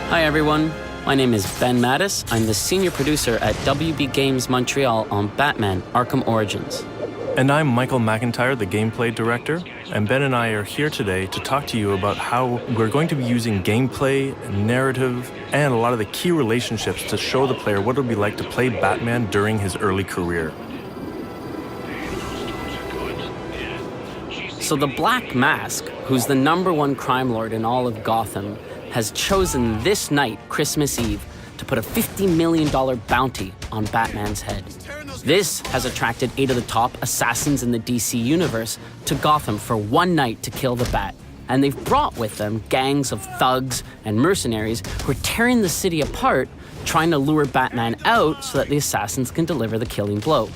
Hi everyone, my name is Ben Mattis. I'm the senior producer at WB Games Montreal on Batman: Arkham Origins. And I'm Michael McIntyre, the gameplay director, and Ben and I are here today to talk to you about how we're going to be using gameplay, narrative, and a lot of the key relationships to show the player what it would be like to play Batman during his early career. So the Black Mask, who's the #1 crime lord in all of Gotham, has chosen this night, Christmas Eve, to put a $50 million bounty on Batman's head. This has attracted 8 of the top assassins in the DC universe to Gotham for one night to kill the Bat. And they've brought with them gangs of thugs and mercenaries who are tearing the city apart, trying to lure Batman out so that the assassins can deliver the killing blow.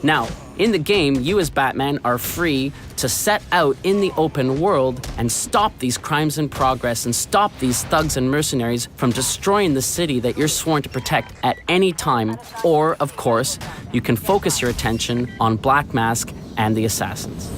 Now, in the game, you as Batman are free to set out in the open world and stop these crimes in progress and stop these thugs and mercenaries from destroying the city that you're sworn to protect at any time. Or, of course, you can focus your attention on Black Mask and the assassins.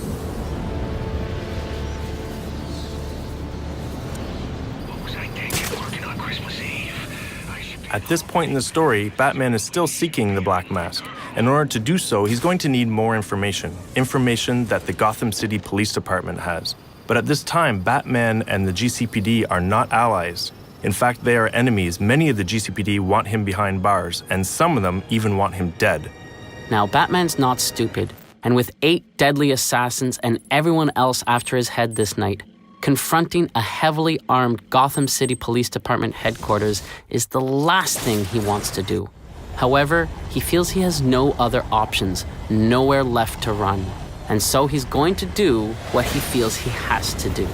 At this point in the story, Batman is still seeking the Black Mask. In order to do so, he's going to need more information that the Gotham City Police Department has. But at this time, Batman and the GCPD are not allies. In fact, they are enemies. Many of the GCPD want him behind bars, and some of them even want him dead. Now, Batman's not stupid, and with 8 deadly assassins and everyone else after his head this night, confronting a heavily armed Gotham City Police Department headquarters is the last thing he wants to do. However, he feels he has no other options, nowhere left to run. And so he's going to do what he feels he has to do.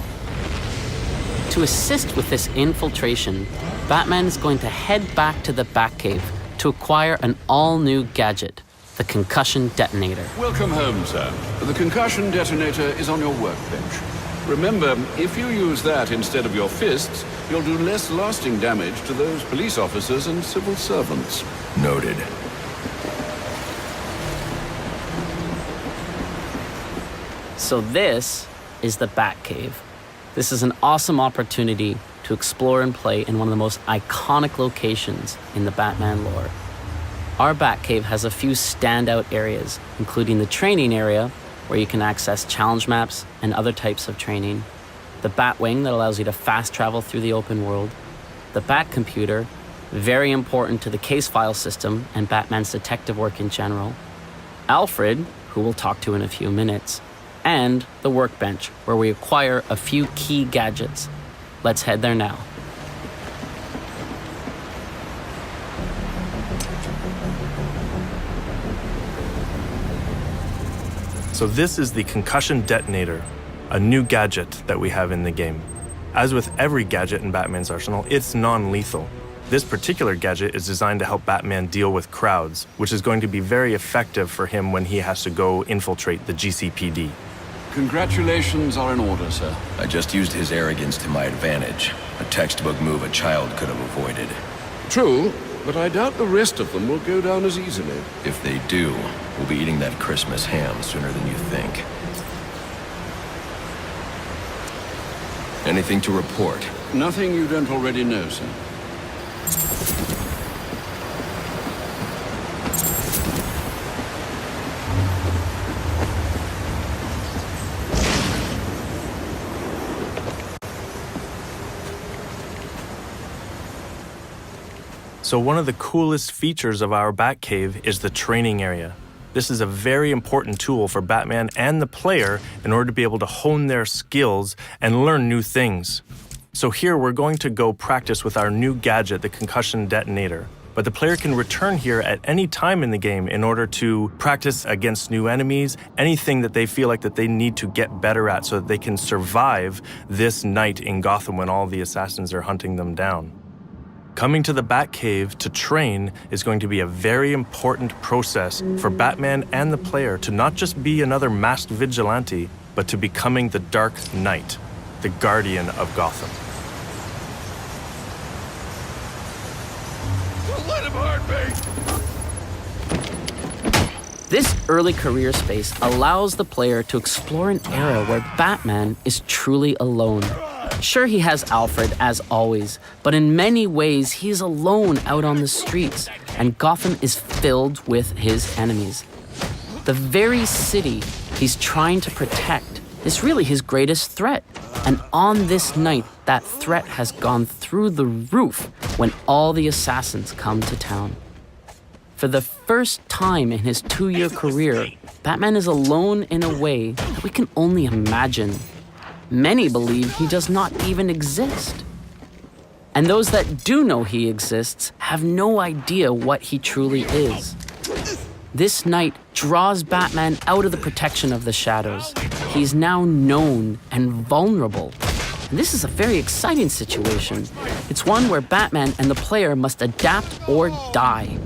To assist with this infiltration, Batman is going to head back to the Batcave to acquire an all-new gadget, the concussion detonator. Welcome home, sir. The concussion detonator is on your workbench. Remember, if you use that instead of your fists, you'll do less lasting damage to those police officers and civil servants. Noted. So this is the Batcave. This is an awesome opportunity to explore and play in one of the most iconic locations in the Batman lore. Our Batcave has a few standout areas, including the training area, where you can access challenge maps and other types of training, the Batwing that allows you to fast travel through the open world, the Bat Computer, very important to the case file system and Batman's detective work in general, Alfred, who we'll talk to in a few minutes, and the workbench, where we acquire a few key gadgets. Let's head there now. So this is the concussion detonator, a new gadget that we have in the game. As with every gadget in Batman's arsenal, it's non-lethal. This particular gadget is designed to help Batman deal with crowds, which is going to be very effective for him when he has to go infiltrate the GCPD. Congratulations are in order, sir. I just used his arrogance to my advantage. A textbook move a child could have avoided. True, but I doubt the rest of them will go down as easily. If they do, we'll be eating that Christmas ham sooner than you think. Anything to report? Nothing you don't already know, sir. So one of the coolest features of our Batcave is the training area. This is a very important tool for Batman and the player in order to be able to hone their skills and learn new things. So here we're going to go practice with our new gadget, the concussion detonator. But the player can return here at any time in the game in order to practice against new enemies, anything that they feel like that they need to get better at so that they can survive this night in Gotham when all the assassins are hunting them down. Coming to the Batcave to train is going to be a very important process for Batman and the player to not just be another masked vigilante, but to becoming the Dark Knight, the guardian of Gotham. Let him hurt me! This early career space allows the player to explore an era where Batman is truly alone. Sure, he has Alfred, as always, but in many ways, he's alone out on the streets, and Gotham is filled with his enemies. The very city he's trying to protect is really his greatest threat. And on this night, that threat has gone through the roof when all the assassins come to town. For the first time in his 2-year career, Batman is alone in a way that we can only imagine. Many believe he does not even exist. And those that do know he exists have no idea what he truly is. This night draws Batman out of the protection of the shadows. He's now known and vulnerable. And this is a very exciting situation. It's one where Batman and the player must adapt or die.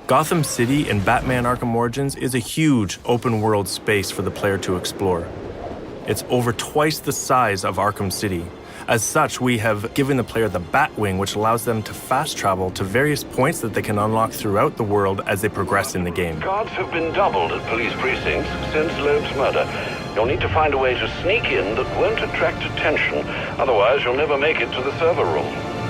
Gotham City in Batman Arkham Origins is a huge open-world space for the player to explore. It's over twice the size of Arkham City. As such, we have given the player the Batwing, which allows them to fast travel to various points that they can unlock throughout the world as they progress in the game. Guards have been doubled at police precincts since Loeb's murder. You'll need to find a way to sneak in that won't attract attention. Otherwise, you'll never make it to the server room.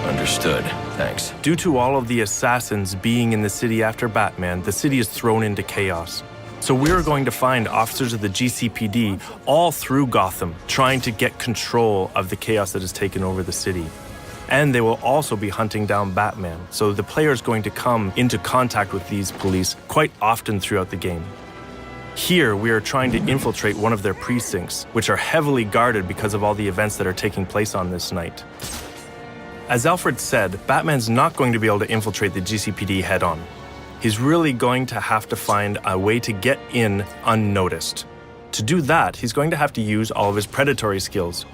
Understood. Thanks. Due to all of the assassins being in the city after Batman, the city is thrown into chaos. So we're going to find officers of the GCPD all through Gotham, trying to get control of the chaos that has taken over the city. And they will also be hunting down Batman, so the player is going to come into contact with these police quite often throughout the game. Here, we are trying to infiltrate one of their precincts, which are heavily guarded because of all the events that are taking place on this night. As Alfred said, Batman's not going to be able to infiltrate the GCPD head-on. He's really going to have to find a way to get in unnoticed. To do that, he's going to have to use all of his predatory skills.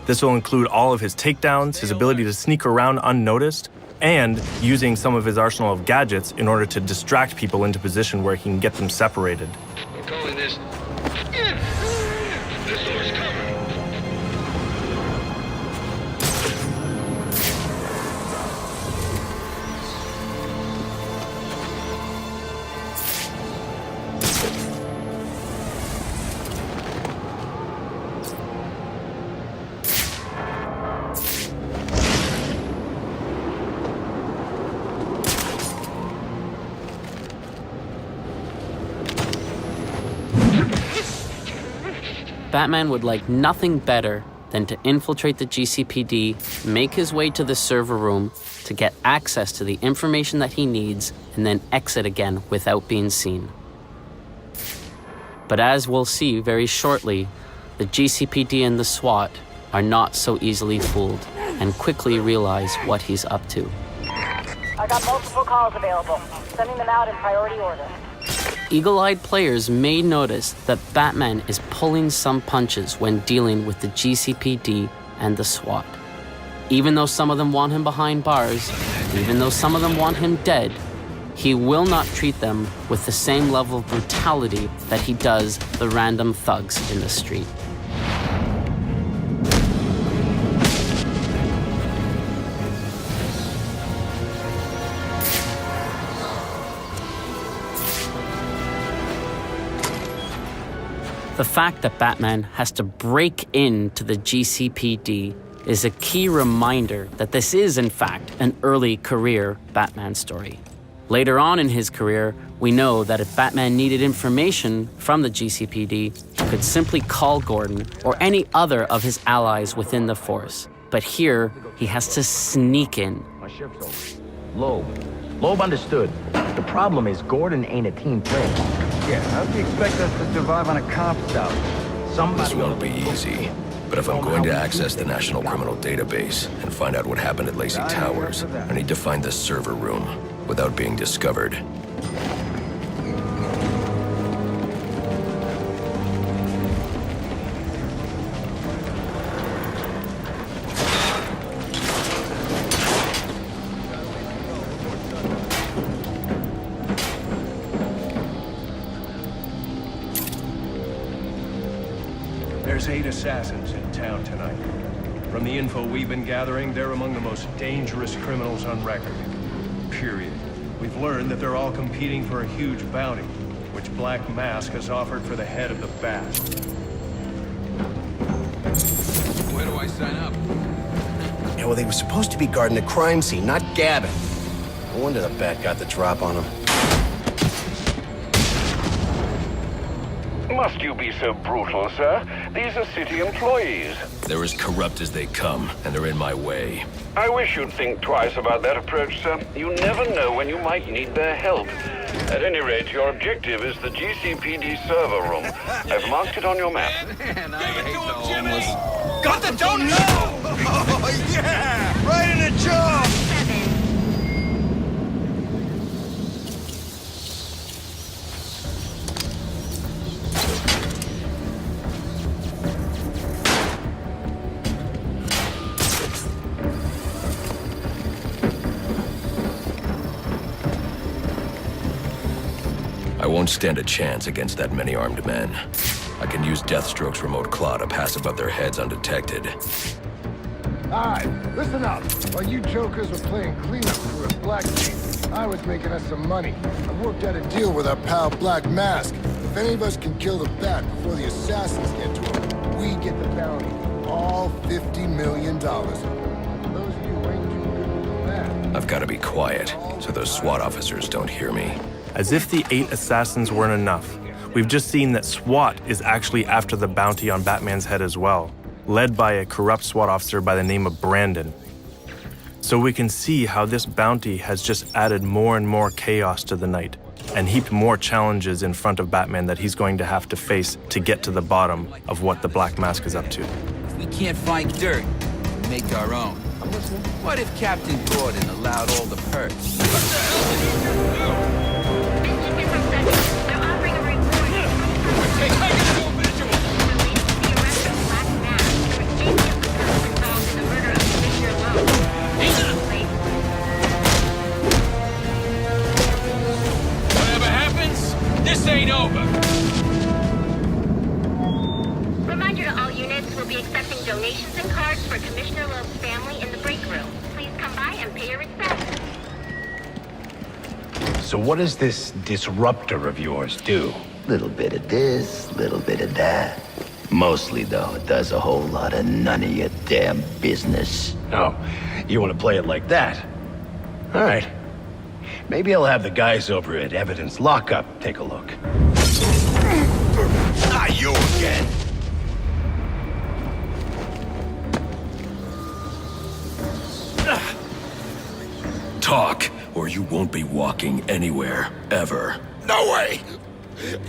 This will include all of his takedowns, his ability to sneak around unnoticed, and using some of his arsenal of gadgets in order to distract people into position where he can get them separated. I'm calling this. This door's covered. Batman would like nothing better than to infiltrate the GCPD, make his way to the server room to get access to the information that he needs, and then exit again without being seen. But as we'll see very shortly, the GCPD and the SWAT are not so easily fooled and quickly realize what he's up to. I got multiple calls available. Sending them out in priority order. Eagle-eyed players may notice that Batman is pulling some punches when dealing with the GCPD and the SWAT. Even though some of them want him behind bars, even though some of them want him dead, he will not treat them with the same level of brutality that he does the random thugs in the street. The fact that Batman has to break into the GCPD is a key reminder that this is, in fact, an early career Batman story. Later on in his career, we know that if Batman needed information from the GCPD, he could simply call Gordon or any other of his allies within the force. But here, he has to sneak in. Loeb. Loeb understood. The problem is Gordon ain't a team player. Yeah, how do you expect us to survive on a cop's out? This won't be easy. But if I'm going to access the National Criminal Database and find out what happened at Lacey Towers, I need to find the server room without being discovered. There's 8 assassins in town tonight. From the info we've been gathering, they're among the most dangerous criminals on record. Period. We've learned that they're all competing for a huge bounty, which Black Mask has offered for the head of the Bat. Where do I sign up? Yeah, well, they were supposed to be guarding the crime scene, not gabbing. No wonder the Bat got the drop on them. Must you be so brutal, sir? These are city employees. They're as corrupt as they come, and they're in my way. I wish you'd think twice about that approach, sir. You never know when you might need their help. At any rate, your objective is the GCPD server room. I've marked it on your map. Man, I hate the homeless. Got the donut! Oh, yeah! Right in the jaw! I won't stand a chance against that many armed men. I can use Deathstroke's remote claw to pass above their heads undetected. Alright, listen up. While you jokers were playing cleanup crew at Blackgate, I was making us some money. I worked out a deal with our pal Black Mask. If any of us can kill the Bat before the assassins get to him, we get the bounty. All $50 million. Those of you who ain't too good with the Bat. I've got to be quiet, so those SWAT officers don't hear me. As if the 8 assassins weren't enough, we've just seen that SWAT is actually after the bounty on Batman's head as well, led by a corrupt SWAT officer by the name of Brandon. So we can see how this bounty has just added more and more chaos to the night, and heaped more challenges in front of Batman that he's going to have to face to get to the bottom of what the Black Mask is up to. If we can't find dirt, we make our own. What if Captain Gordon allowed all the perks? What the hell did he just do? They're offering a reward. Hey, I can do a visual! The arrest of Black Mask for escaping the cops involved in the murder of Commissioner Loeb. Whatever happens, this ain't over. Reminder to all units, we'll be accepting donations and cards for Commissioner Loeb's family in the break room. Please come by and pay your respects. So what does this disruptor of yours do? Little bit of this, little bit of that. Mostly, though, it does a whole lot of none of your damn business. Oh, you want to play it like that? All right. Maybe I'll have the guys over at Evidence Lockup take a look. Ah, you again! Talk, or you won't be walking anywhere, ever. No way!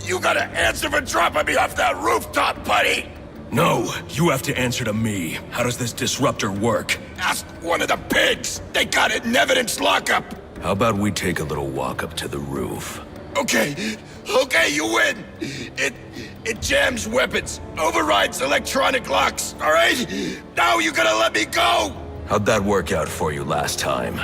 You gotta answer for dropping me off that rooftop, buddy! No, you have to answer to me. How does this disruptor work? Ask one of the pigs! They got it in Evidence Lockup! How about we take a little walk up to the roof? Okay, you win! It jams weapons, overrides electronic locks, alright? Now you gotta let me go! How'd that work out for you last time?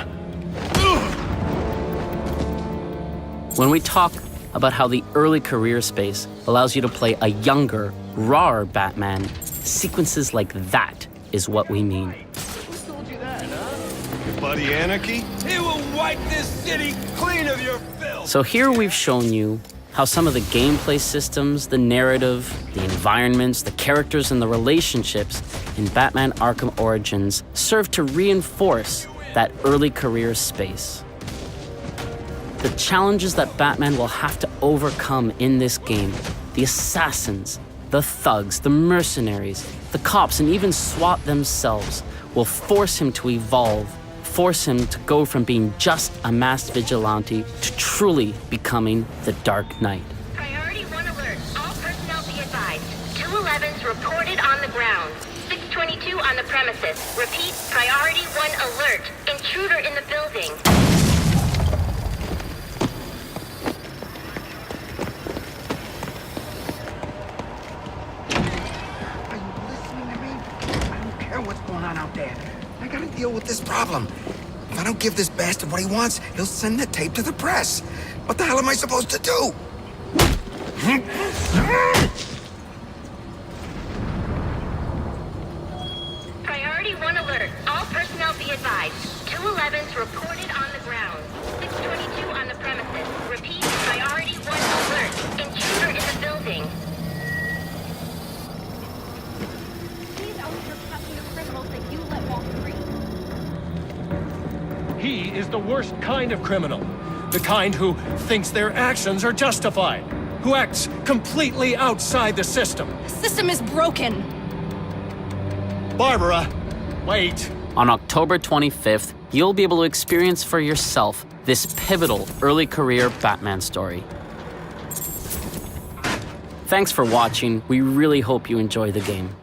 When we talk about how the early career space allows you to play a younger, rawer Batman, sequences like that is what we mean. Who told you that, huh? Your buddy Anarchy? He will wipe this city clean of your filth! So here we've shown you how some of the gameplay systems, the narrative, the environments, the characters, and the relationships in Batman Arkham Origins serve to reinforce that early career space. The challenges that Batman will have to overcome in this game, the assassins, the thugs, the mercenaries, the cops, and even SWAT themselves will force him to evolve force him to go from being just a masked vigilante to truly becoming the Dark Knight. Priority 1 alert. All personnel be advised. 211's reported on the ground. 622 on the premises. Repeat, priority 1 alert. Intruder in the building. Are you listening to me? I don't care what's going on out there. I gotta deal with this problem. If I don't give this bastard what he wants, he'll send the tape to the press. What the hell am I supposed to do? Priority 1 alert. All personnel be advised. 211's reported on the ground. 622 on the premises. Repeat, priority 1 alert. Intruder in the building. He's out here catching the criminals that you let walk free. He is the worst kind of criminal. The kind who thinks their actions are justified. Who acts completely outside the system. The system is broken. Barbara, wait. On October 25th, you'll be able to experience for yourself this pivotal early career Batman story. Thanks for watching. We really hope you enjoy the game.